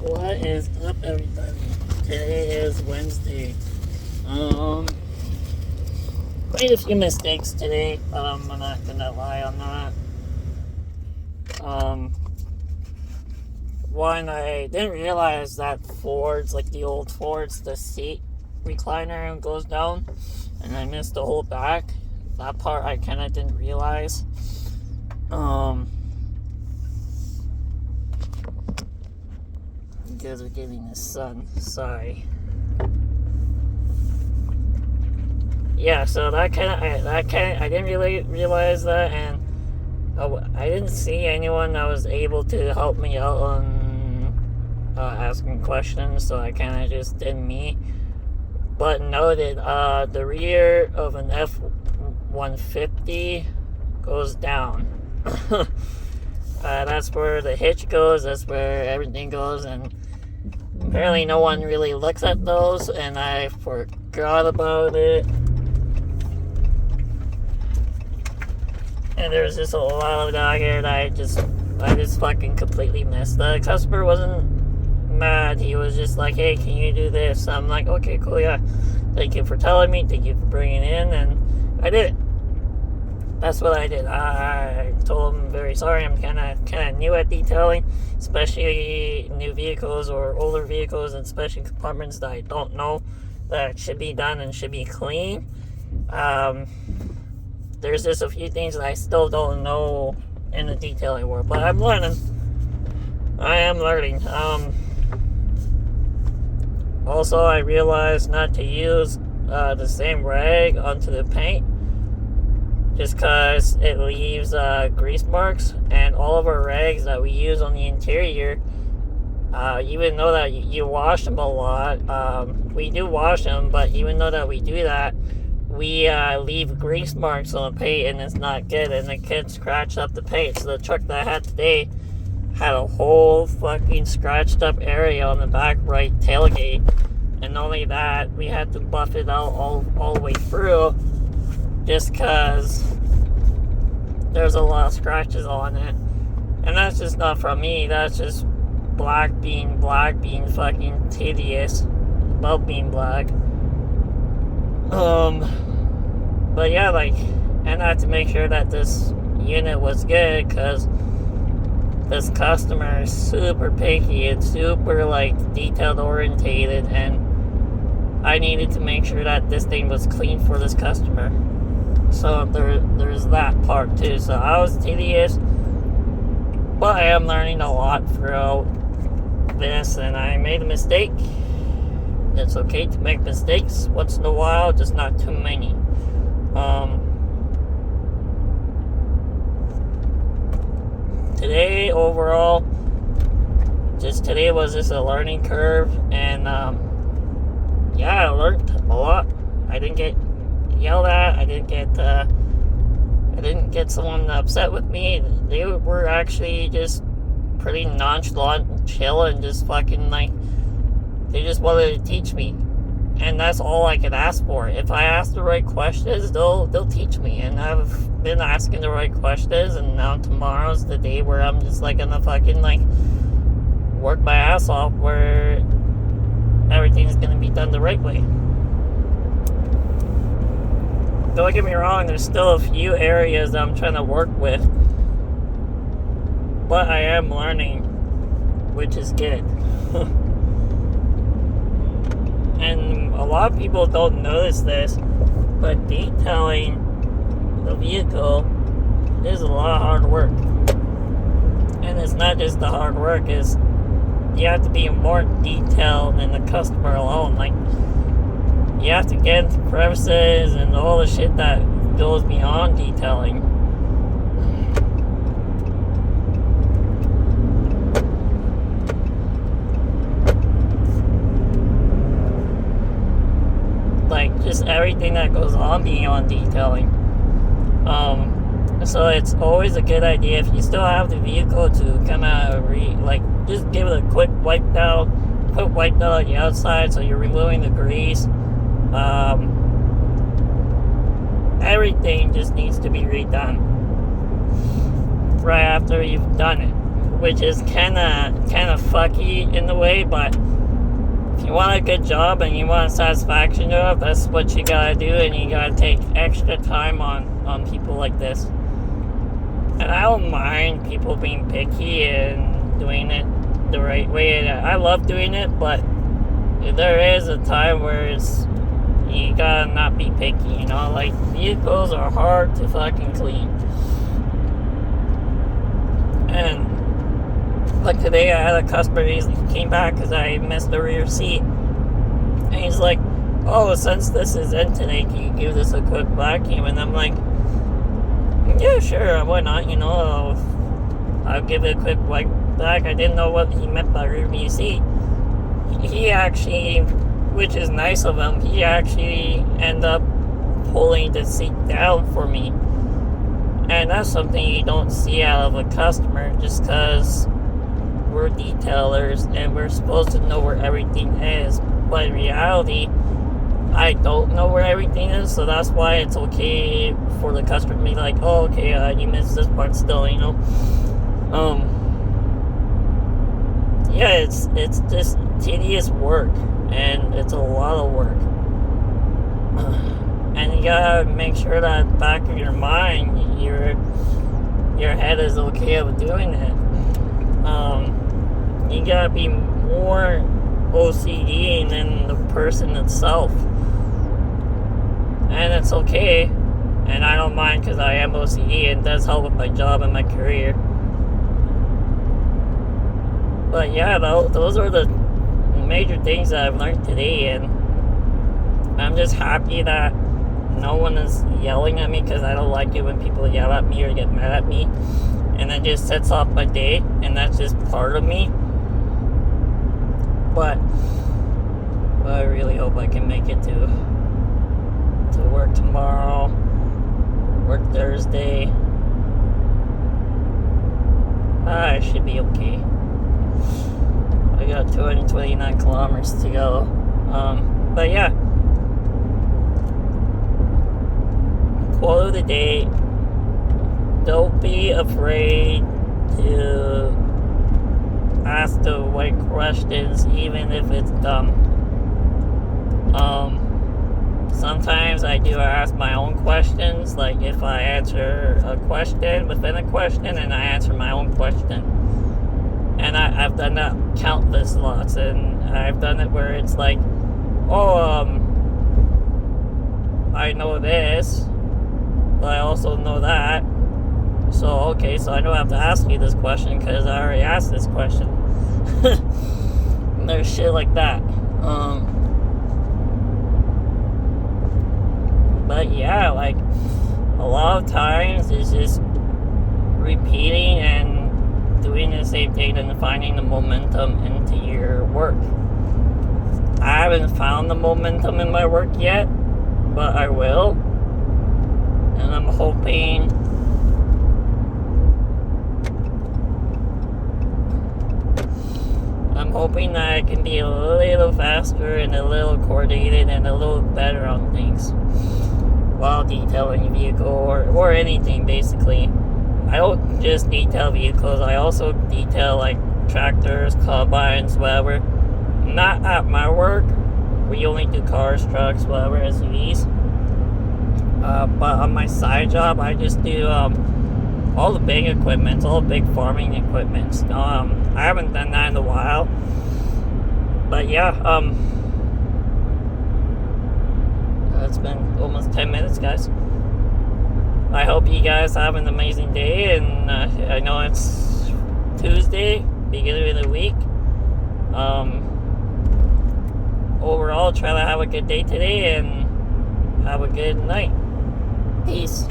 What is up, everybody? Today is Wednesday. Quite a few mistakes today. I'm not gonna lie on that. One, I didn't realize that Fords, like the old Fords, the seat recliner goes down, and I missed the whole back. That part I kind of didn't realize. You guys are getting the sun. Sorry. Yeah, so I didn't really realize that, and I didn't see anyone that was able to help me out on asking questions, so I kind of just did me. But noted, the rear of an F-150 goes down. That's where the hitch goes, that's where everything goes, and apparently no one really looks at those, and I forgot about it. And there was just a lot of dog here that I just fucking completely missed. The customer wasn't mad. He was just like, hey, can you do this? I'm like, okay, cool, yeah. Thank you for telling me. Thank you for bringing it in. And I did it. That's what I did. I told him very sorry. I'm kind of new at detailing, especially new vehicles or older vehicles, and especially compartments that I don't know that should be done and should be clean. There's just a few things that I still don't know in the detailing world, but I'm learning. I am learning. Also, I realized not to use the same rag onto the paint, just because it leaves grease marks, and all of our rags that we use on the interior, even though that you wash them a lot, we do wash them, but even though that we do that, we leave grease marks on the paint, and it's not good, and it can scratch up the paint. So the truck that I had today had a whole fucking scratched up area on the back right tailgate, and not only that, we had to buff it out all the way through, just because there's a lot of scratches on it. And that's just not from me, that's just black being fucking tedious about being black. But yeah, and I had to make sure that this unit was good, because this customer is super picky and super detailed orientated, and I needed to make sure that this thing was clean for this customer. So there's that part too. So I was tedious, but I am learning a lot throughout this, and I made a mistake. It's okay to make mistakes once in a while, just not too many. Today overall, today was just a learning curve, and yeah, I learned a lot. I didn't get yelled at. I didn't get someone upset with me. They were actually just pretty nonchalant and chill, and just fucking they just wanted to teach me, and that's all I could ask for. If I ask the right questions, they'll teach me, and I've been asking the right questions, and now tomorrow's the day where I'm just gonna fucking work my ass off, where everything's gonna be done the right way. Don't get me wrong, there's still a few areas that I'm trying to work with, but I am learning, which is good. And a lot of people don't notice this, but detailing the vehicle is a lot of hard work. And it's not just the hard work, is you have to be more detailed than the customer alone. You have to get into crevices and all the shit that goes beyond detailing. Just everything that goes on beyond detailing. So it's always a good idea, if you still have the vehicle, to kind of just give it a quick wipe down on the outside, so you're removing the grease. Everything just needs to be redone right after you've done it. which is kind of fucky in a way, but if you want a good job and you want a satisfaction job, that's what you gotta do, and you gotta take extra time on people like this. And I don't mind people being picky and doing it the right way. I love doing it, but there is a time where you gotta not be picky, you know? Like, vehicles are hard to fucking clean. And like today I had a customer, he came back because I missed the rear seat. And he's like, oh, since this is in today, can you give this a quick vacuum? And I'm like, yeah, sure, why not? You know, I'll give it a quick wipe back. I didn't know what he meant by rear view seat. He actually, which is nice of him, he actually ended up pulling the seat down for me. And that's something you don't see out of a customer, just because we're detailers and we're supposed to know where everything is. But in reality, I don't know where everything is, so that's why it's okay for the customer to be like, oh, okay, you missed this part still, you know? Yeah, it's just tedious work, and it's a lot of work. And you gotta make sure that back of your mind, your head is okay with doing it. You gotta be more OCD than the person itself. And it's okay, and I don't mind because I am OCD, and it does help with my job and my career. But yeah, those are the major things that I've learned today, and I'm just happy that no one is yelling at me, because I don't like it when people yell at me or get mad at me, and it just sets off my day, and that's just part of me. But I really hope I can make it to work tomorrow, work Thursday. I should be okay. I got 229 kilometers to go. But yeah. Quote of the day: don't be afraid to ask the right questions, even if it's dumb. Sometimes I do ask my own questions, like if I answer a question within a question, and I answer my own question. And I've done that countless lots, and I've done it where it's like, oh, I know this, but I also know that. So, okay, so I don't have to ask you this question because I already asked this question. There's shit like that. But yeah, like, a lot of times it's just repeating and doing the same thing and finding the momentum into your work. I haven't found the momentum in my work yet, but I will. And I'm hoping that I can be a little faster and a little coordinated and a little better on things while detailing a vehicle or anything, basically. I don't just detail vehicles, I also detail like tractors, combines, whatever. Not at my work. We only do cars, trucks, whatever, SUVs. But on my side job, I just do all the big equipment, all the big farming equipment. I haven't done that in a while. But yeah, it's been almost 10 minutes, guys. I hope you guys have an amazing day, and I know it's Tuesday, beginning of the week. Overall, try to have a good day today and have a good night. Peace.